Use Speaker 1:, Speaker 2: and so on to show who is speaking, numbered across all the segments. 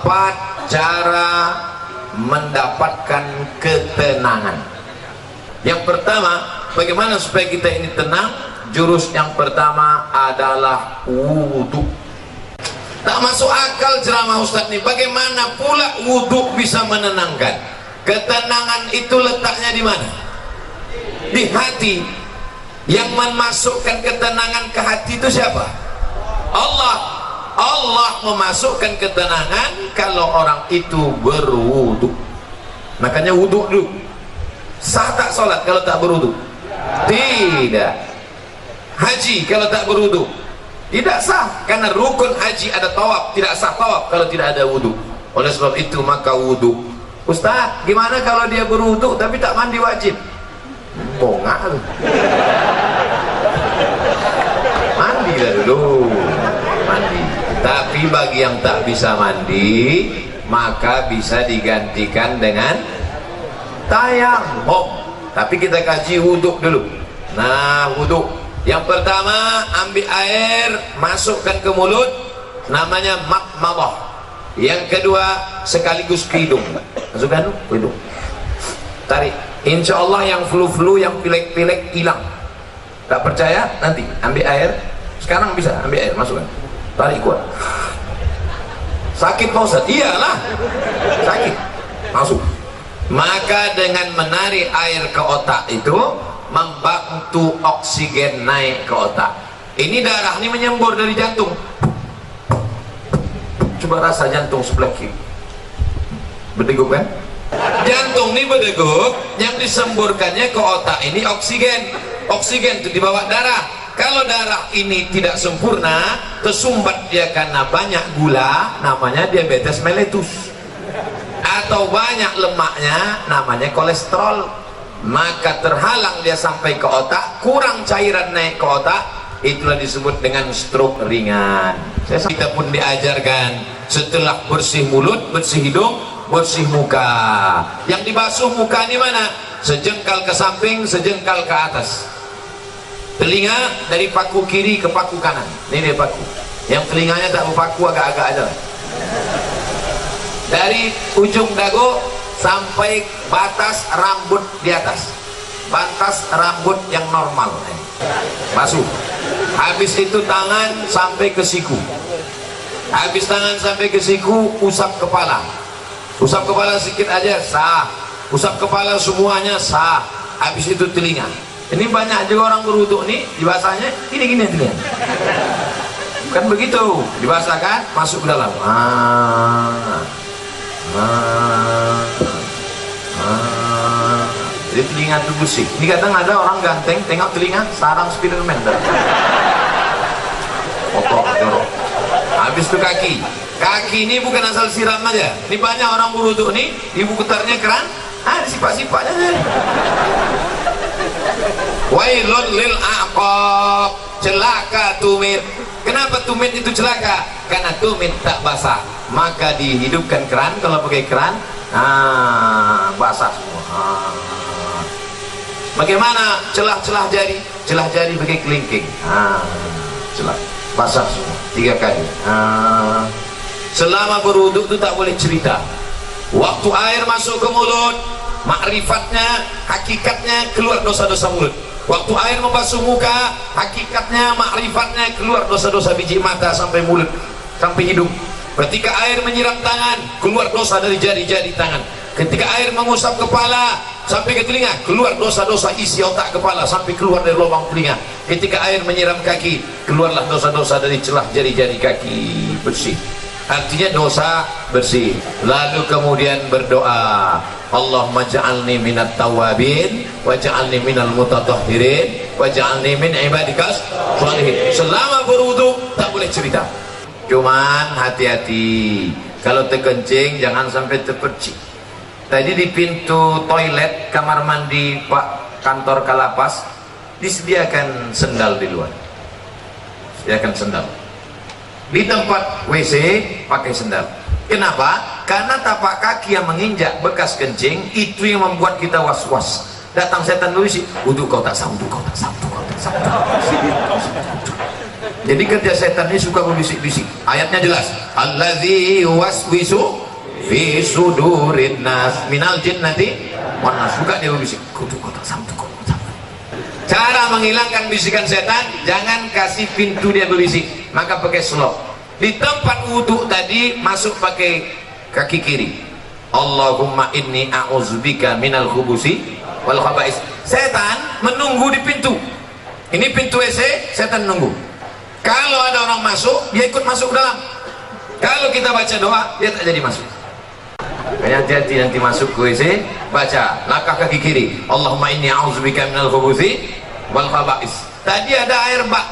Speaker 1: 4 cara mendapatkan ketenangan. Yang pertama, bagaimana supaya kita ini tenang? Jurus yang pertama adalah wudhu. Tak masuk akal ceramah Ustadz nih, bagaimana pula wudhu bisa menenangkan? Ketenangan itu letaknya di mana? Di hati. Yang memasukkan ketenangan ke hati itu siapa? Allah. Allah memasukkan ketenangan kalau orang itu berwudhu. Makanya wudhu dulu. Sah tak sholat kalau tak berwudhu? Tidak. Haji kalau tak berwudhu? Tidak sah, karena rukun haji ada tawaf, tidak sah tawaf kalau tidak ada wudhu. Oleh sebab itu maka wudhu. Ustaz, gimana kalau dia berwudhu tapi tak mandi wajib? Bongak tuh. Mandi lah dulu, mandi. Tapi bagi yang tak bisa mandi, maka bisa digantikan dengan tayamum. Tapi kita kaji wudhu dulu. Nah, wudhu yang pertama, ambil air, masukkan ke mulut, namanya madmadah. Yang kedua, sekaligus ke hidung. Masukkan ke hidung, tarik. Insya Allah yang flu-flu, yang pilek-pilek hilang. Tak percaya? Nanti ambil air. Sekarang bisa ambil air, masukkan, tarik kuat. Sakit Pak Ustaz? Iyalah, sakit. Masuk. Maka dengan menarik air ke otak itu membantu oksigen naik ke otak. Ini darah ini menyembur dari jantung. Coba rasa jantung sebelah kiri, berdegup kan? Jantung ini berdegup, yang disemburkannya ke otak ini oksigen. Oksigen itu dibawa darah. Kalau darah ini tidak sempurna, tersumbat dia karena banyak gula, namanya diabetes mellitus. Atau banyak lemaknya, namanya kolesterol. Maka terhalang dia sampai ke otak, kurang cairan naik ke otak, itulah disebut dengan stroke ringan. Kita pun diajarkan setelah bersih mulut, bersih hidung, bersih muka. Yang dibasuh muka ini mana? Sejengkal ke samping, sejengkal ke atas. Telinga dari paku kiri ke paku kanan. Ini dia paku. Yang telinganya tak berpaku, agak-agak aja. Dari ujung dagu sampai batas rambut di atas, batas rambut yang normal, basuh. Habis itu tangan sampai ke siku. Habis tangan sampai ke siku, usap kepala. Usap kepala sedikit aja sah. Usap kepala semuanya sah. Habis itu telinga. Ini banyak juga orang berwudhu nih, dibasahnya gini-gini telinga. Bukan begitu, dibasahkan masuk ke dalam. Jadi telinga itu bersih. Ini kadang ada orang ganteng, tengok telinga sarang Spiderman. Kotor, jorok. Habis itu kaki. Kaki ini bukan asal siram aja. Ini banyak orang berwudhu nih, ibu putarnya keran, disipak-sipaknya. Wailun lil aqab, celaka tumit. Kenapa tumit itu celaka? Karena tumit tak basah. Maka dihidupkan keran, kalau pakai keran, basah semua. Bagaimana celah-celah jari? Celah jari pakai kelingking. Celah, basah semua 3 kali. Selama berwudhu itu tak boleh cerita. Waktu air masuk ke mulut, makrifatnya, hakikatnya keluar dosa-dosa mulut. Waktu air membasuh muka, hakikatnya, makrifatnya keluar dosa-dosa biji mata sampai mulut, sampai hidung. Ketika air menyiram tangan, keluar dosa dari jari-jari tangan. Ketika air mengusap kepala sampai ke telinga, keluar dosa-dosa isi otak kepala sampai keluar dari lubang telinga. Ketika air menyiram kaki, keluarlah dosa-dosa dari celah jari-jari kaki, bersih. Artinya dosa bersih. Lalu kemudian berdoa, Allahumma ja'alni minat tawabin waj'alni minal mutatahhirin waj'alni min ibadikas sholihin. Selama berwudu tak boleh cerita. Cuman hati-hati, kalau terkencing jangan sampai terpercik. Tadi di pintu toilet kamar mandi Pak kantor Kalapas disediakan sendal di luar. Sediakan sendal. Di tempat WC pakai sendal. Kenapa? Karena tapak kaki yang menginjak bekas kencing itu yang membuat kita was-was. Datang setan dulu sih, wudu kau tak sambut, kau tak sambut, kau tak sambut. Jadi kerja setan ini suka berbisik-bisik. Ayatnya jelas, allazi waswisu fi sudurin nas minal jinnati wan nas. Suka dia berbisik. Cara menghilangkan bisikan setan, jangan kasih pintu dia berbisik, maka pakai slop. Di tempat wudhu tadi masuk pakai kaki kiri. Allahumma inni a'udzubika minal khubusi wal khaba'is. Setan menunggu di pintu. Ini pintu WC, setan nunggu. Kalau ada orang masuk, dia ikut masuk dalam. Kalau kita baca doa, dia tak jadi masuk. Hati-hati nanti masuk ke WC, baca langkah kaki kiri. Allahumma inni a'udzubika minal khubusi wal khaba'is. Tadi ada air bak,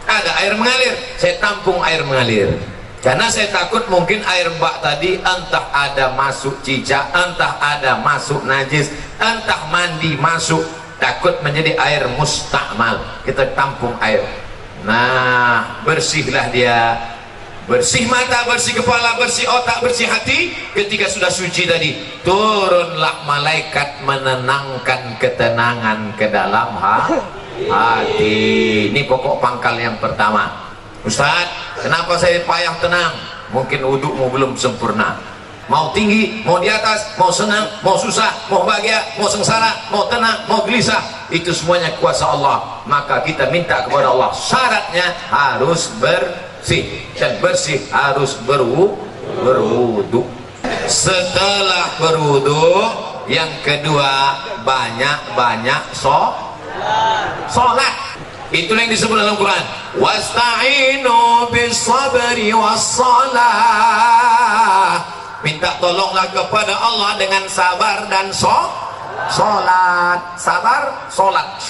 Speaker 1: ada air mengalir, saya tampung air mengalir. Karena saya takut mungkin air bak tadi entah ada masuk cicak, entah ada masuk najis, entah mandi masuk, takut menjadi air mustakmal. Kita tampung air. Nah, bersihlah dia, bersih mata, bersih kepala, bersih otak, bersih hati. Ketika sudah suci tadi, turunlah malaikat menenangkan ketenangan ke dalam hati. Ini pokok pangkal yang pertama. Ustaz, kenapa saya payah tenang? Mungkin wudukmu belum sempurna. Mau tinggi, mau di atas, mau senang, mau susah, mau bahagia, mau sengsara, mau tenang, mau gelisah, itu semuanya kuasa Allah. Maka kita minta kepada Allah, syaratnya harus bersih, dan bersih harus berwudu. Setelah berwudu, yang kedua banyak-banyak sholat. Itulah yang disebut dalam Quran, wasta'inu bis-sabri was-salah. Minta tolonglah kepada Allah dengan sabar dan sholat. Sabar, sholat.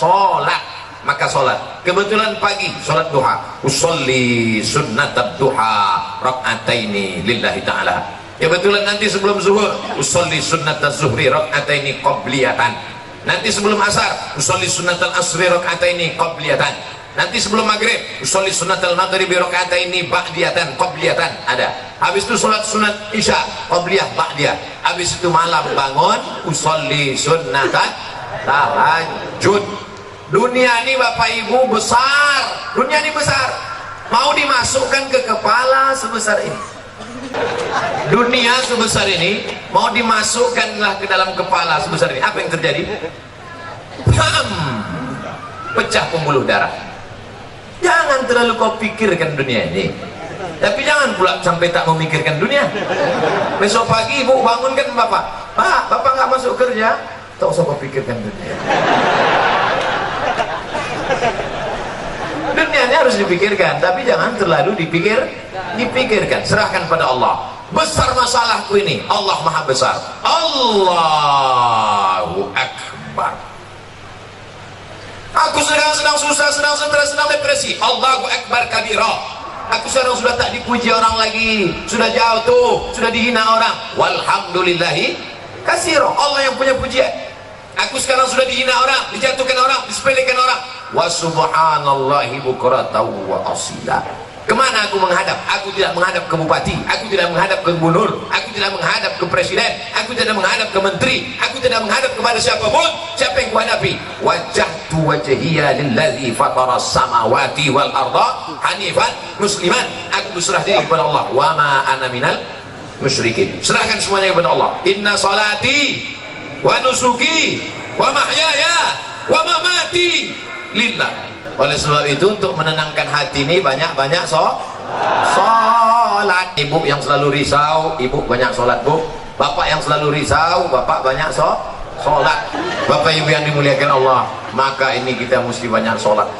Speaker 1: Maka sholat. Kebetulan pagi sholat duha. Usolli sunnatat duha rak'ataini lillahi ta'ala. Kebetulan nanti sebelum zuhur, usolli sunnatat zuhri rak'ataini qabliyatan. Nanti sebelum asar, usolli sunnatal asri rak'ataini qabliyatan. Nanti sebelum maghrib, usolli sunnatal maghribi rak'ataini ba'diyatan qabliyatan. Ada. Habis itu sholat sunat isya qabliyah ba'diyah. Habis itu malam bangun, usolli sunnatat tahajud. Dunia ini Bapak Ibu besar. Dunia ini besar. Mau dimasukkan ke kepala sebesar ini. Dunia sebesar ini mau dimasukkanlah ke dalam kepala sebesar ini. Apa yang terjadi? Pecah pembuluh darah. Jangan terlalu kau pikirkan dunia ini, tapi jangan pula sampai tak memikirkan dunia. Besok pagi ibu bangunkan bapak, Pak, bapak nggak masuk kerja, tak usah kau pikirkan dunia. Dunia ini harus dipikirkan, tapi jangan terlalu dipikirkan. Serahkan pada Allah. Besar masalahku ini, Allah maha besar. Allahu Akbar. Aku sedang susah, sedang stres, sedang depresi. Allahu Akbar kabira. Aku sekarang sudah tak dipuji orang lagi, sudah jauh tuh, sudah dihina orang. Walhamdulillahi katsira. Allah yang punya pujian. Aku sekarang sudah dihina orang, dijatuhkan orang, disepelekan orang. Wa subhanallahi bukratan wa asila. Kemana aku menghadap? Aku tidak menghadap ke bupati, aku tidak menghadap ke gubernur, aku tidak menghadap ke presiden, aku tidak menghadap ke menteri, aku tidak menghadap kepada siapapun. Siapa yang kuhadapi? Wajjahtu wajhiya lillazi fatara samawati wal arda hanifan musliman. Aku berserah diri kepada Allah. Wa ma ana minal musyrikin. Serahkan semuanya kepada Allah. Inna salati wa nusuki wa mahyaya wa mamati lillah. Oleh sebab itu, untuk menenangkan hati ini banyak-banyak sholat. Ibu yang selalu risau, ibu banyak sholat bu. Bapak yang selalu risau, bapak banyak sholat. Bapak ibu yang dimuliakan Allah, maka ini kita mesti banyak sholat.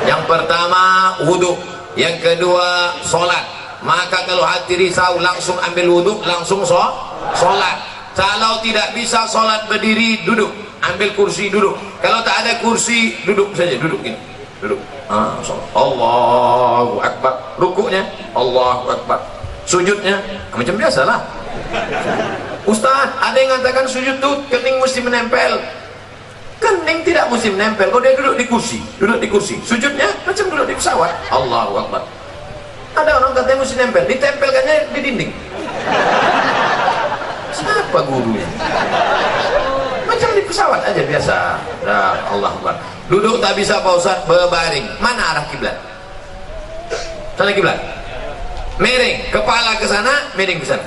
Speaker 1: Yang pertama wudhu, yang kedua sholat. Maka kalau hati risau, langsung ambil wudhu, langsung sholat. Kalau tidak bisa sholat berdiri, duduk, ambil kursi, duduk. Kalau tak ada kursi, duduk saja, duduk ini, duduk. Allahu Akbar. Rukuknya Allahu Akbar. Sujudnya macam biasalah. Ustaz, ada yang mengatakan sujud tuh kening mesti menempel. Kening tidak mesti menempel. Kalau dia duduk di kursi, duduk di kursi. Sujudnya macam duduk di pesawat. Allahu Akbar. Ada orang katanya mesti nempel, ditempelkannya di dinding. Siapa gurunya? Macam di pesawat aja biasa. Nah, Allah Akbar. Duduk tak bisa Pak Ustaz, berbaring. Mana arah kiblat? Salah kiblat. Miring kepala ke sana, miring ke sana.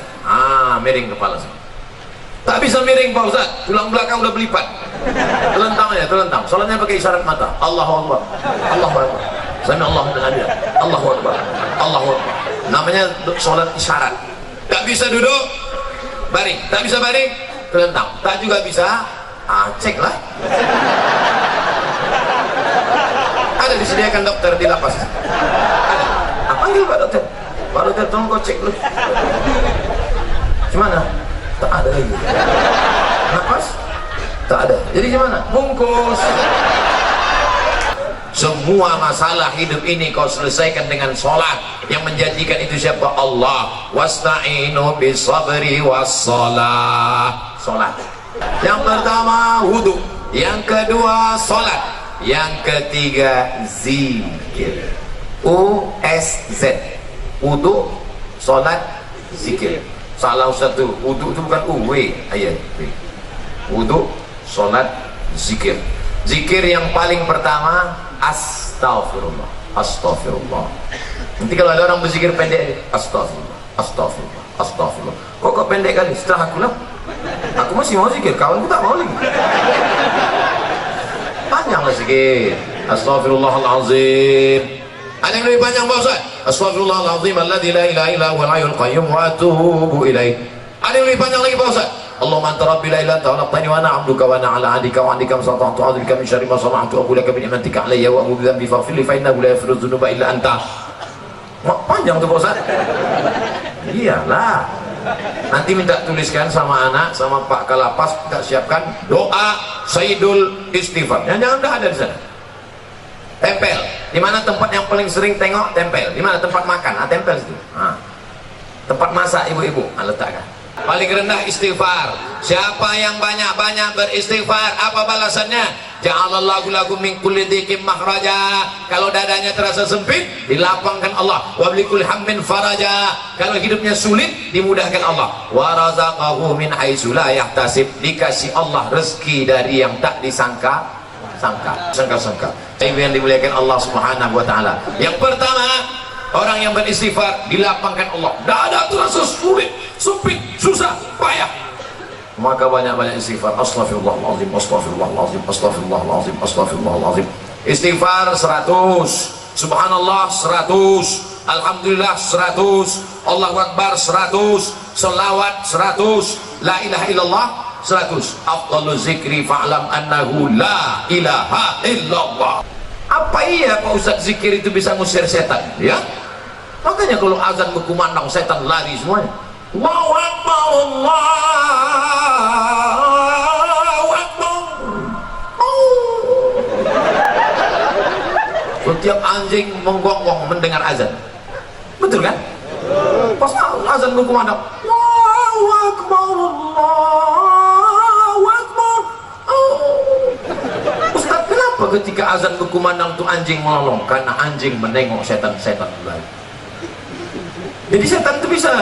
Speaker 1: Miring kepala sana. Tak bisa miring Pak Ustaz, tulang belakang udah berlipat. Telentang aja, telentang. Soalnya pakai isyarat mata. Allahu Akbar, Allahu Akbar. Sami Allahu liman hamidah. Allahu Akbar, Allahu Akbar. Namanya sholat isyarat. Tak bisa duduk, baring. Tak bisa baring, telentang. Tak juga bisa, cek lah. Ada disediakan dokter di lapas. Ada. Panggil Pak Dokter. Pak Dokter tolong kau cek dulu. Gimana? Tak ada lagi. Napas? Tak ada. Jadi gimana? Bungkus. Semua masalah hidup ini kau selesaikan dengan sholat. Yang menjanjikan itu siapa? Allah. Wasta'inu bisabri wassalah. Sholat. Yang pertama wudu, yang kedua sholat, yang ketiga zikir. USZ. Wudu, sholat, zikir. Salah satu, wudu itu bukan UW ayat. Wudu, sholat, zikir. Zikir yang paling pertama astaghfirullah, astaghfirullah. Nanti kalau ada orang berzikir pendek, astaghfirullah, astaghfirullah, astaghfirullah. Kok pendek kali? Setelah aku lah, aku masih mau zikir, kawanku tak mau lagi. Panjanglah zikir. Astaghfirullahalazim. Ada yang lebih panjang Pak Ustaz? Astaghfirullahalazim alladzi la ilaha illa huwal hayyul qayyum wa atubu ilaih. Ada yang lebih panjang lagi Pak Ustaz? Allahumma anta rabbi la ilaha illa anta khalaqtani wa ana 'abduka wa ana 'ala 'ahdika wa 'indika masata'tu a'udzubika min syarri ma sana'tu wa a'udzu bika min ni'matika 'alayya wa a'udzu bika min dhanbi fa innahu la yaghfiru dzunuba illa anta. Panjang tuh Pak Ustaz. Iyalah. Nanti minta tuliskan sama anak, sama Pak Kalapas, kita siapkan doa Sayyidul Istighfar. Jangan ada di sana. Tempel. Di mana tempat yang paling sering tengok? Tempel. Di mana tempat makan? Tempel situ. Tempat masak ibu-ibu, letakkan. Paling rendah istighfar. Siapa yang banyak-banyak beristighfar, apa balasannya? Ja'alallahu lakum min kulli dhiqin makhraja. Kalau dadanya terasa sempit, dilapangkan Allah. Wa bikulli hammin faraja. Kalau hidupnya sulit, dimudahkan Allah. Wa razaqahu min haitsu la yahtasib. Dikasih Allah rezeki dari yang tak disangka. Sangka-sangka. Yang dimuliakan Allah Subhanahu wa taala. Yang pertama, orang yang beristighfar dilapangkan Allah. Dada terasa sulit, sempit, susah, payah. Maka banyak-banyak istighfar. Astaghfirullahalazim, astaghfirullahalazim, astaghfirullahalazim, astaghfirullahalazim. Istighfar 100, subhanallah 100, alhamdulillah 100, Allahu Akbar 100, selawat 100, la ilaha illallah 100. Afdalu zikri fa'lam annahu la ilaha illallah. Apa iya Pak Ustaz zikir itu bisa ngusir setan? Ya. Makanya kalau azan berkumandang setan lari semuanya. Allahu Akbar, Allahu Akbar. Setiap anjing menggonggong mendengar azan. Betul kan? Pas azan berkumandang, Allahu Akbar, Allahu Akbar. Ustaz, kenapa ketika azan berkumandang tuh anjing melolong? Karena anjing menengok setan-setan lain. Jadi setan itu bisa,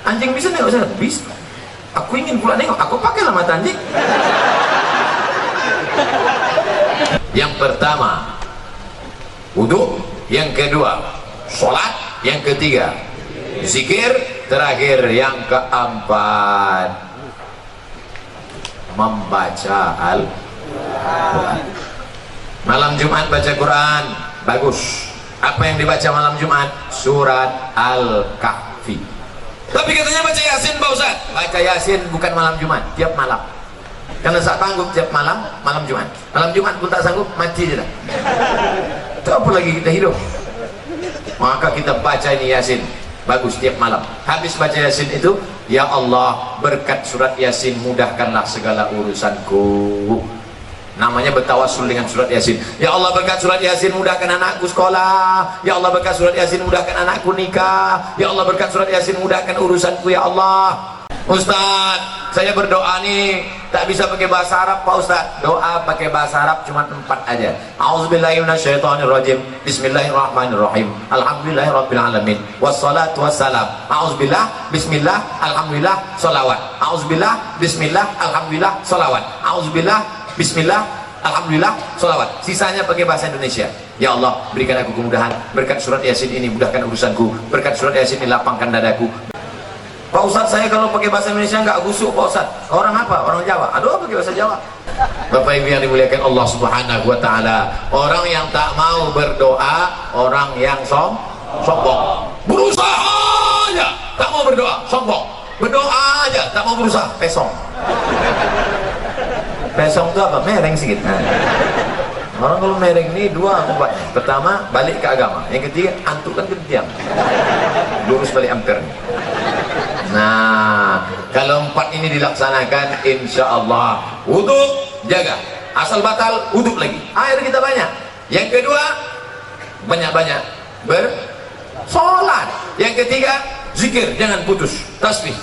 Speaker 1: anjing bisa nengok setan? Bisa. Aku ingin pula nengok, aku pakailah mata anjing. Yang pertama wudu, yang kedua sholat, yang ketiga zikir, terakhir yang keempat membaca Al-Quran. Malam Jumat baca Quran, bagus. Apa yang dibaca malam Jumat? Surat Al-Kahfi. Tapi katanya baca Yasin Pak Ustaz. Baca Yasin bukan malam Jumat, tiap malam. Karena tak sanggup tiap malam, malam Jumat. Malam Jumat pun tak sanggup, mati je dah. Itu apa lagi kita hidup? Maka kita baca ini Yasin, bagus tiap malam. Habis baca Yasin itu, ya Allah berkat surat Yasin mudahkanlah segala urusanku. Namanya bertawassul dengan surat Yasin. Ya Allah berkat surat Yasin mudahkan anakku sekolah. Ya Allah berkat surat Yasin mudahkan anakku nikah. Ya Allah berkat surat Yasin mudahkan urusanku ya Allah. Ustaz, saya berdoa nih tak bisa pakai bahasa Arab Pak Ustaz. Doa pakai bahasa Arab cuma 4 aja. A'udzubillahi minasyaitonirrajim. Bismillahirrahmanirrahim. Alhamdulillahirabbil alamin. Wassalatu wassalam. A'udzubillah, bismillah, alhamdulillah, shalawat. A'udzubillah, bismillah, alhamdulillah, shalawat. A'udzubillah, bismillah, alhamdulillah, sholawat. Sisanya pakai bahasa Indonesia. Ya Allah, berikan aku kemudahan, berkat surat Yasin ini mudahkan urusanku, berkat surat Yasin ini lapangkan dadaku. Pak Ustadz, saya kalau pakai bahasa Indonesia nggak gusuk Pak Ustadz. Orang apa? Orang Jawa. Aduh, pakai bahasa Jawa. Bapak Ibu yang dimuliakan Allah Subhanahu wa taala, orang yang tak mau berdoa, orang yang sombong. Berusaha aja tak mau berdoa, sombong. Berdoa aja tak mau berusaha, pesong. Pesong itu apa? Mereng sedikit. Orang kalau mereng ini dua akibatnya. Pertama, balik ke agama. Yang ketiga, antuk kan ketiam. Lurus balik ampere. Nah, kalau 4 ini dilaksanakan, insya Allah wudhu jaga, asal batal wudhu lagi, air kita banyak. Yang kedua, banyak-banyak bersolat. Yang ketiga, zikir jangan putus, tasbih.